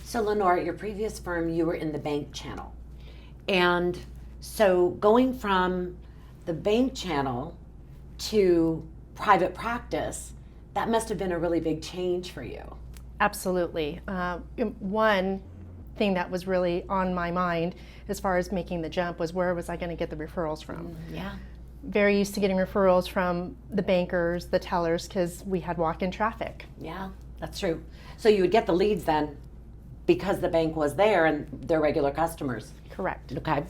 So Lenore, at your previous firm, you were in the bank channel. And so going from the bank channel to private practice, that must have been a really big change for you. Absolutely. One thing that was really on my mind as far as making the jump was where was I going to get the referrals from? Yeah. Very used to getting referrals from the bankers, the tellers, because we had walk-in traffic. Yeah, that's true. So you would get the leads then because the bank was there and they're regular customers. Correct. Okay.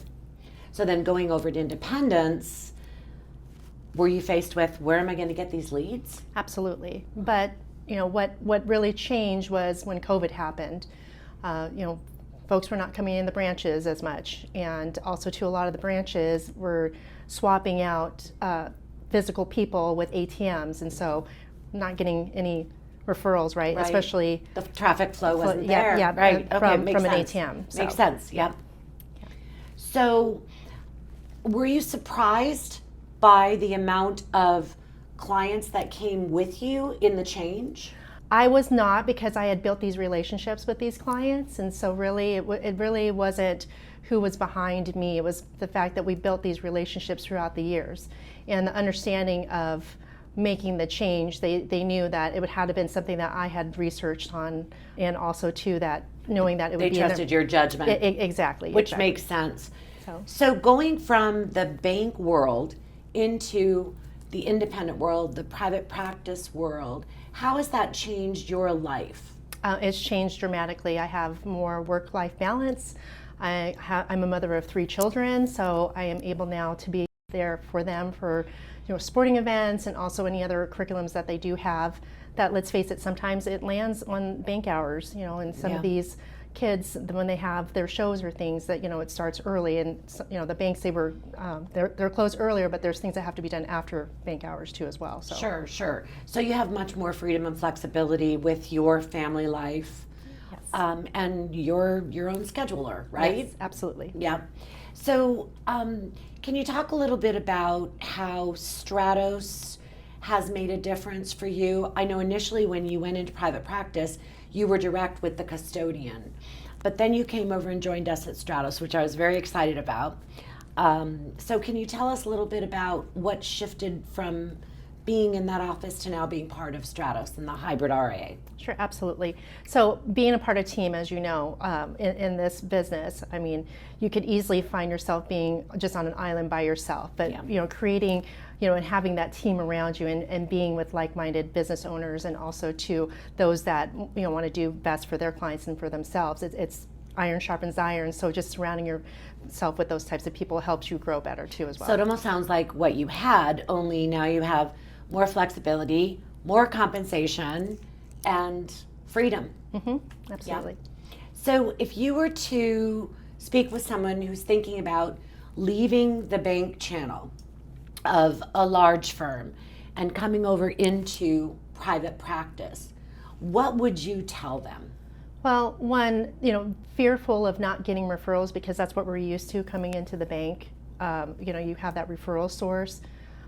So then going over to independence, were you faced with where am I going to get these leads? Absolutely. But what really changed was when COVID happened. Folks were not coming in the branches as much, and also to a lot of the branches were swapping out physical people with ATMs, and so not getting any referrals, right? Especially the traffic flow wasn't there. Yeah, right. Okay, from makes an sense. ATM. Makes sense. Yep. Yeah. So, were you surprised by the amount of clients that came with you in the change? I was not, because I had built these relationships with these clients, and so really it really wasn't who was behind me. It was the fact that we built these relationships throughout the years, and the understanding of making the change. They knew that it would have been something that I had researched on, and also too that knowing that it would be they trusted your judgment. Exactly. Which exactly. makes sense. So going from the bank world into the independent world, the private practice world, how has that changed your life? It's changed dramatically. I have more work-life balance. I'm a mother of 3 children, so I am able now to be there for them for sporting events and also any other curriculums that they do have. That, let's face it, sometimes it lands on bank hours. And some of these kids, when they have their shows or things that it starts early, and the banks they're closed earlier, but there's things that have to be done after bank hours too as well. So Sure. So you have much more freedom and flexibility with your family life. Yes. And you're your own scheduler, right? Yes, absolutely. Yeah. So can you talk a little bit about how Stratos has made a difference for you? I know initially when you went into private practice, you were direct with the custodian, but then you came over and joined us at Stratos, which I was very excited about. So can you tell us a little bit about what shifted from being in that office to now being part of Stratos and the hybrid RIA? Sure, absolutely. So being a part of a team, as you know, in this business, I mean, you could easily find yourself being just on an island by yourself, but creating and having that team around you, and being with like-minded business owners, and also to those that want to do best for their clients and for themselves. It's iron sharpens iron, so just surrounding yourself with those types of people helps you grow better too as well. So it almost sounds like what you had, only now you have more flexibility, more compensation, and freedom. Mm-hmm. Absolutely. Yeah. So if you were to speak with someone who's thinking about leaving the bank channel of a large firm and coming over into private practice, what would you tell them? Well, one, fearful of not getting referrals, because that's what we're used to coming into the bank. You have that referral source.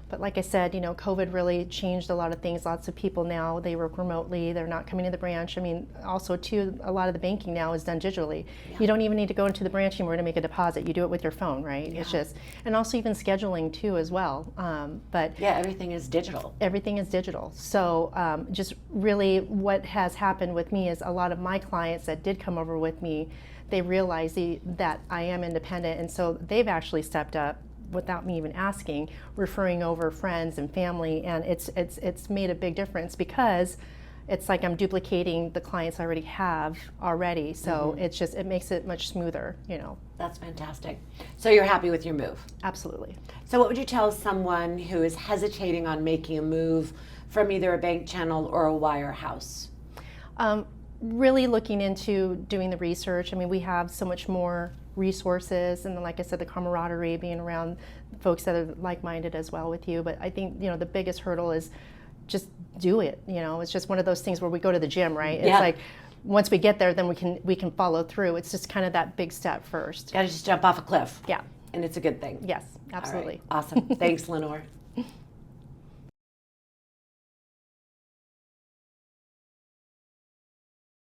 But like I said, COVID really changed a lot of things. Lots of people now, they work remotely. They're not coming to the branch. I mean, also too, a lot of the banking now is done digitally. Yeah. You don't even need to go into the branch anymore to make a deposit. You do it with your phone, right? Yeah. It's just, and also even scheduling too as well. But yeah, everything is digital. Everything is digital. So just really what has happened with me is a lot of my clients that did come over with me, they realize that I am independent, and so they've actually stepped up without me even asking, referring over friends and family, and it's made a big difference, because it's like I'm duplicating the clients I already have already. So it makes it much smoother, That's fantastic. So you're happy with your move? Absolutely. So what would you tell someone who is hesitating on making a move from either a bank channel or a Wirehouse? Really looking into doing the research. I mean, we have so much more resources, and then, like I said, the camaraderie, being around folks that are like-minded as well with you. But I think the biggest hurdle is just do it. It's just one of those things where we go to the gym, right? It's like once we get there, then we can follow through. It's just kind of that big step first. Gotta just jump off a cliff. Yeah. And it's a good thing. Yes, absolutely. All right. Awesome. Thanks, Lenore.